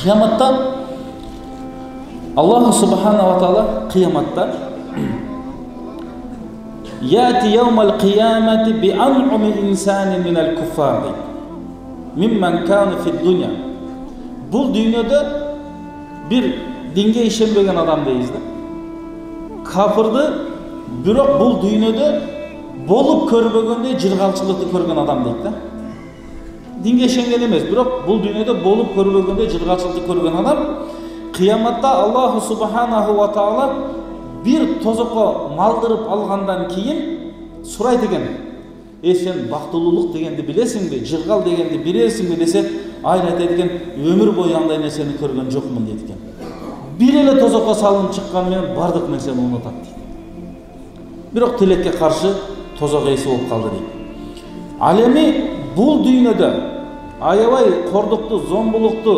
Kıyamatта Allah subhanahu wa ta'ala kıyamatta yati yevmel kıyameti bi an'umi insani minel kuffar mimmen kâne fid dünya. Bu dünyada bir dinge işenbegen adam deyizdi. Kafirdi, biroq bu dünyada bolup körбөгөндө жыргалчылыкты көргөн адам дейт да. Dinge işengen emес, biroq bu dünyada bolup körбөгөндө жыргалчылыкты көргөн adam kıyamatta Allah subhanahu wa ta'ala bir tozokko maldırıp algandan keyin surayt eкен. Sen bактылуулук дегенди билесиңби, жыргал дегенди билесиңби десе, айрат экен, өмүр бою андай нерсени көргөн жокмун дейт экен. Bir эле тозокко салынып чыккан менен бардык нерсени унутат дейт. Бирок тилекке каршы тозок эси болуп калды дейт. Ал эми бул дүйнөдө аябай кордукту, зомбулукту,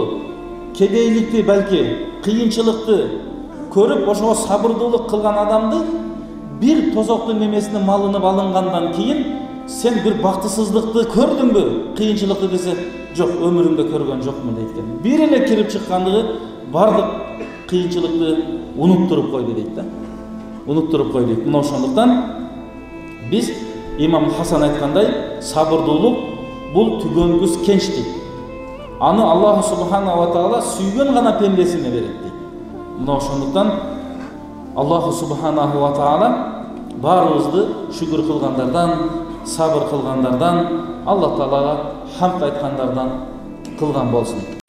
кедейликти, балки кыйынчылыкты көрүп, ошого сабырдуулук кылган адамды bir tozoктун немесине малынып алынгандан кийин sen bir бактысыздыкты көрдүңбү, кыйынчылыкты десе, жок, өмүрүмдө көргөн жокмун дейт экен. Bir эле кирип чыккандыгы бардык кыйынчылыкты унуттуруп койду дейт да. Унуттуруп койду дейт. Мына ошондуктан биз имам Хасан айткандай, сабырдуулук бул түгөнгүс кенчтик. Аны Аллах субханаху ва таала сүйгөн гана пендесине берет дейт. Мына ошондуктан Аллах субханаху ва таала баарыбызды шүгүр кылгандардан, сабыр кылгандардан, Аллах таалага хамд айткандардан кылган болсун.